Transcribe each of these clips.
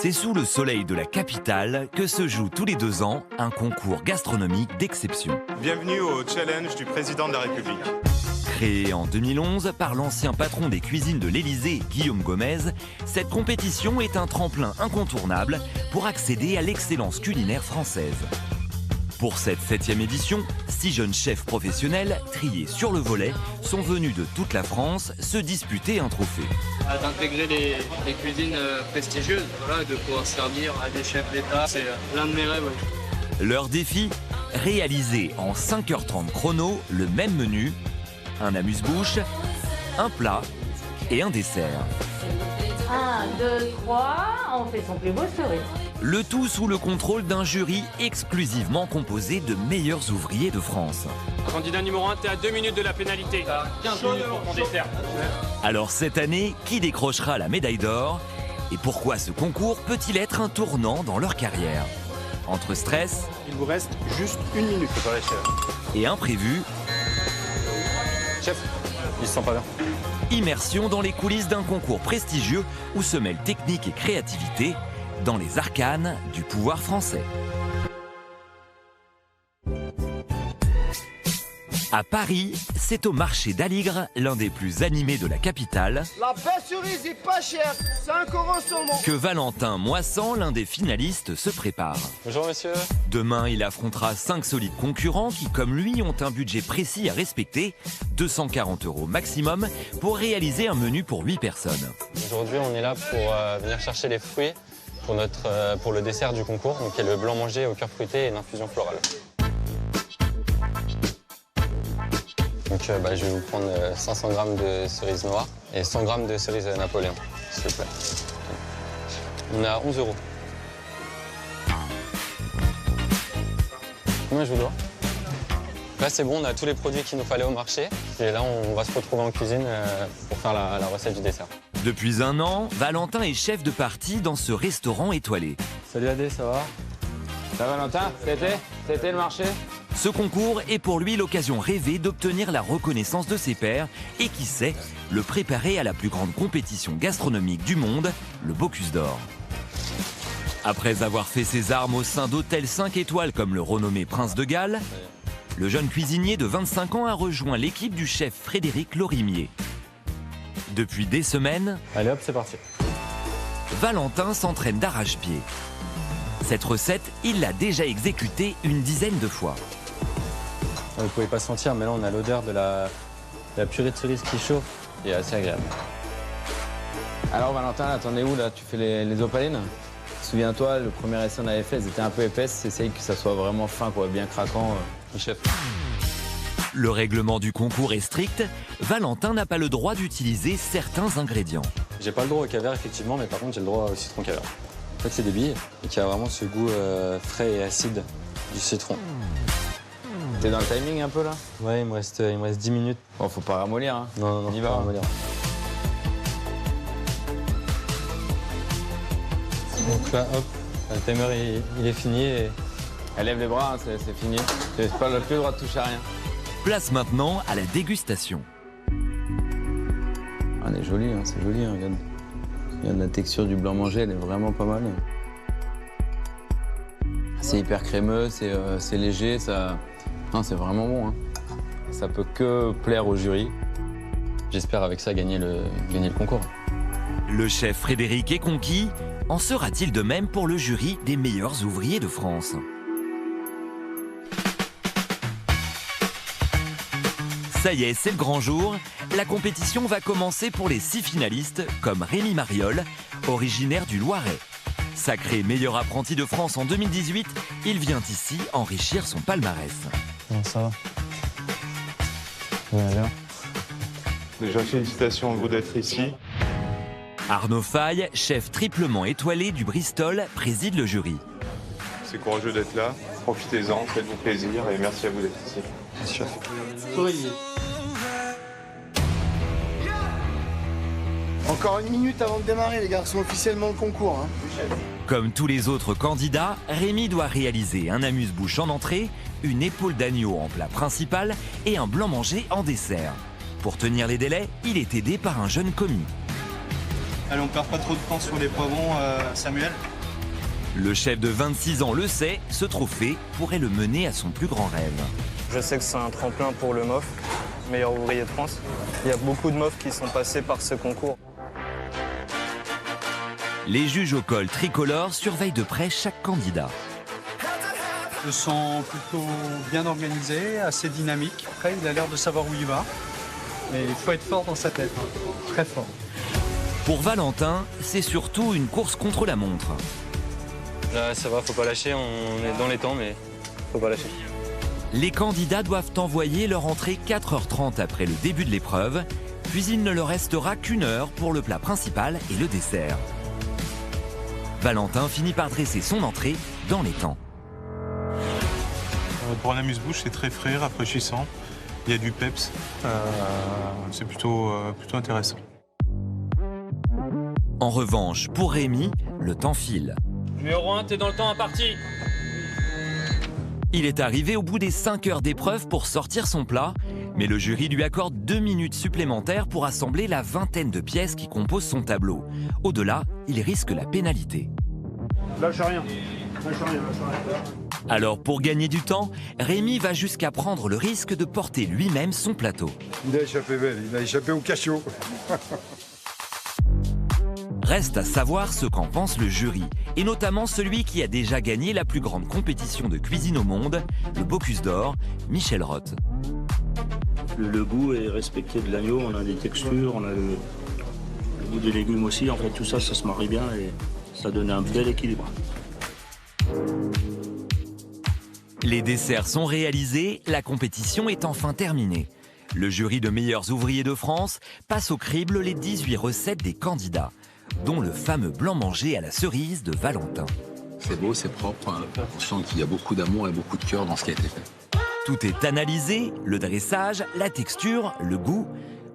C'est sous le soleil de la capitale que se joue tous les 2 ans un concours gastronomique d'exception. Bienvenue au challenge du président de la République. Créée en 2011 par l'ancien patron des cuisines de l'Élysée, Guillaume Gomez, cette compétition est un tremplin incontournable pour accéder à l'excellence culinaire française. Pour cette 7e édition, 6 jeunes chefs professionnels, triés sur le volet, sont venus de toute la France se disputer un trophée. D'intégrer les cuisines prestigieuses, voilà, de pouvoir servir à des chefs d'État, c'est l'un de mes rêves. Ouais. Leur défi, réaliser en 5h30 chrono le même menu, un amuse-bouche, un plat et un dessert. 1, 2, 3, on fait son plus beau sourire. Le tout sous le contrôle d'un jury exclusivement composé de meilleurs ouvriers de France. Candidat numéro 1, t'es à 2 minutes de la pénalité. 15 minutes pour ton dessert. Alors cette année, qui décrochera la médaille d'or? Et pourquoi ce concours peut-il être un tournant dans leur carrière? Entre stress, Il vous reste juste 1 minute. Préparez, chef. et imprévu, Chef, il se sent pas bien. immersion dans les coulisses d'un concours prestigieux où se mêlent technique et créativité dans les arcanes du pouvoir français. À Paris, c'est au marché d'Aligre, l'un des plus animés de la capitale, La belle cerise est pas chère, 5 € seulement. que Valentin Moissan, l'un des finalistes, se prépare. Bonjour monsieur. Demain, il affrontera 5 solides concurrents qui, comme lui, ont un budget précis à respecter, 240 € maximum, pour réaliser un menu pour 8 personnes. Aujourd'hui, on est là pour venir chercher les fruits pour le dessert du concours, donc qui est le blanc mangé au cœur fruité et une infusion florale. Donc je vais vous prendre 500 g de cerises noires et 100 g de cerises Napoléon, s'il vous plaît. On est à 11 €. Combien je vous dois? Là, c'est bon, on a tous les produits qu'il nous fallait au marché. Et là, on va se retrouver en cuisine pour faire la recette du dessert. Depuis 1 an, Valentin est chef de partie dans ce restaurant étoilé. Salut Adé, ça va? Ça va Valentin? C'était le marché? Ce concours est pour lui l'occasion rêvée d'obtenir la reconnaissance de ses pairs et qui sait, le préparer à la plus grande compétition gastronomique du monde, le Bocuse d'Or. Après avoir fait ses armes au sein d'hôtels 5 étoiles comme le renommé Prince de Galles, le jeune cuisinier de 25 ans a rejoint l'équipe du chef Frédéric Lorimier. Depuis des semaines, Allez hop, c'est parti. Valentin s'entraîne d'arrache-pied. Cette recette, il l'a déjà exécutée une dizaine de fois. Vous ne pouvez pas sentir, mais là, on a l'odeur de la purée de cerise qui chauffe. Et assez agréable. Alors Valentin, là, t'en es où là? Tu fais les opalines? Souviens-toi, le premier essai on avait fait, elles étaient un peu épaisses. Essaye que ça soit vraiment fin, quoi, bien craquant. Chef. Le règlement du concours est strict. Valentin n'a pas le droit d'utiliser certains ingrédients. J'ai pas le droit au caviar, effectivement, mais par contre, j'ai le droit au citron caviar. En fait, c'est des billes et qui a vraiment ce goût frais et acide du citron. T'es dans le timing un peu là? Ouais, il me reste 10 minutes. Bon, faut pas ramollir, hein. Non, On y va, faut pas hein. ramollir. Donc là, hop, le timer, il est fini. Et... Elle lève les bras, hein, c'est fini. T'as pas le plus le droit de toucher à rien. Place maintenant à la dégustation. Ah, elle est jolie, hein, c'est joli, hein, regarde. Regarde la texture du blanc mangé, elle est vraiment pas mal. C'est hyper crémeux, c'est léger, ça... Non, c'est vraiment bon. Hein. Ça peut que plaire au jury. J'espère avec ça gagner le concours. Le chef Frédéric est conquis. En sera-t-il de même pour le jury des meilleurs ouvriers de France? Ça y est, c'est le grand jour. La compétition va commencer pour les 6 finalistes, comme Rémi Mariol, originaire du Loiret. Sacré meilleur apprenti de France en 2018, il vient ici enrichir son palmarès. Comment ça va? Ouais, alors. Déjà, félicitations à vous d'être ici. Arnaud Faye, chef triplement étoilé du Bristol, préside le jury. C'est courageux d'être là. Profitez-en, faites-vous plaisir et merci à vous d'être ici. Merci, chef. Encore 1 minute avant de démarrer, les garçons, officiellement le concours. Hein. Comme tous les autres candidats, Rémi doit réaliser un amuse-bouche en entrée, une épaule d'agneau en plat principal et un blanc mangé en dessert. Pour tenir les délais, il est aidé par un jeune commis. Allez, on perd pas trop de temps sur les poivrons, Samuel. Le chef de 26 ans le sait, ce trophée pourrait le mener à son plus grand rêve. Je sais que c'est un tremplin pour le MOF, meilleur ouvrier de France. Il y a beaucoup de MOF qui sont passés par ce concours. Les juges au col tricolore surveillent de près chaque candidat. Je le sens plutôt bien organisé, assez dynamique. Après, il a l'air de savoir où il va. Mais il faut être fort dans sa tête, hein. Très fort. Pour Valentin, c'est surtout une course contre la montre. Là, ça va, faut pas lâcher, on est dans les temps, mais faut pas lâcher. Les candidats doivent envoyer leur entrée 4h30 après le début de l'épreuve, puis il ne leur restera qu'1 heure pour le plat principal et le dessert. Valentin finit par dresser son entrée dans les temps. Pour un amuse-bouche, c'est très frais, rafraîchissant. Il y a du peps. C'est plutôt intéressant. En revanche, pour Rémi, le temps file. Numéro 1, t'es dans le temps imparti. Il est arrivé au bout des 5 heures d'épreuve pour sortir son plat, mais le jury lui accorde 2 minutes supplémentaires pour assembler la vingtaine de pièces qui composent son tableau. Au-delà, il risque la pénalité. Lâche rien. Alors pour gagner du temps, Rémi va jusqu'à prendre le risque de porter lui-même son plateau. Il a échappé belle, il a échappé au cachot. Reste à savoir ce qu'en pense le jury, et notamment celui qui a déjà gagné la plus grande compétition de cuisine au monde, le Bocuse d'Or, Michel Roth. Le goût est respecté de l'agneau, on a des textures, on a le goût des légumes aussi. En fait, tout ça, ça se marie bien et ça donne un bel équilibre. Les desserts sont réalisés, la compétition est enfin terminée. Le jury de meilleurs ouvriers de France passe au crible les 18 recettes des candidats, dont le fameux blanc mangé à la cerise de Valentin. C'est beau, c'est propre, hein. On sent qu'il y a beaucoup d'amour et beaucoup de cœur dans ce qui a été fait. Tout est analysé, le dressage, la texture, le goût.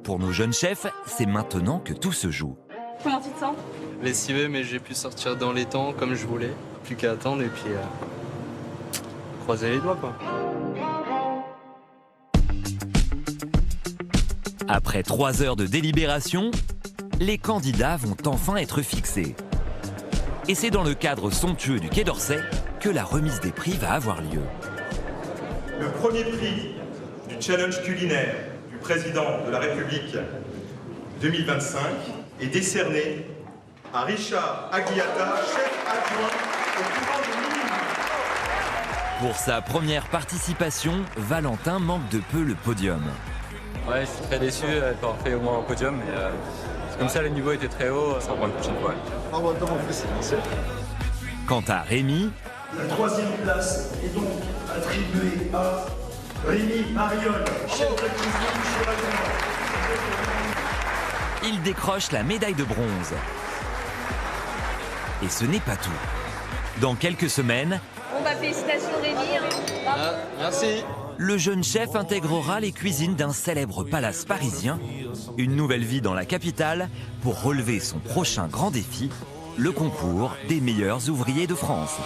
Pour nos jeunes chefs, c'est maintenant que tout se joue. Comment tu te sens? Lessivé, mais j'ai pu sortir dans les temps comme je voulais. Plus qu'à attendre et puis croiser les doigts, quoi. Après 3 heures de délibération, les candidats vont enfin être fixés. Et c'est dans le cadre somptueux du Quai d'Orsay que la remise des prix va avoir lieu. Le premier prix du challenge culinaire du président de la République 2025 est décerné à Richard Aguiata, chef adjoint au courant de Minuit. Pour sa première participation, Valentin manque de peu le podium. Ouais, je suis très déçu d'avoir fait au moins un podium, mais comme ça, le niveau était très haut, ça reprend une prochaine fois. Quant à Rémi, La troisième place est donc attribuée à Rémi Mariol, chef de cuisine chez Ragnar. il décroche la médaille de bronze. Et ce n'est pas tout. Dans quelques semaines, Bon bah félicitations Rémi. Merci. le jeune chef intégrera les cuisines d'un célèbre palace parisien, une nouvelle vie dans la capitale pour relever son prochain grand défi, le concours des meilleurs ouvriers de France.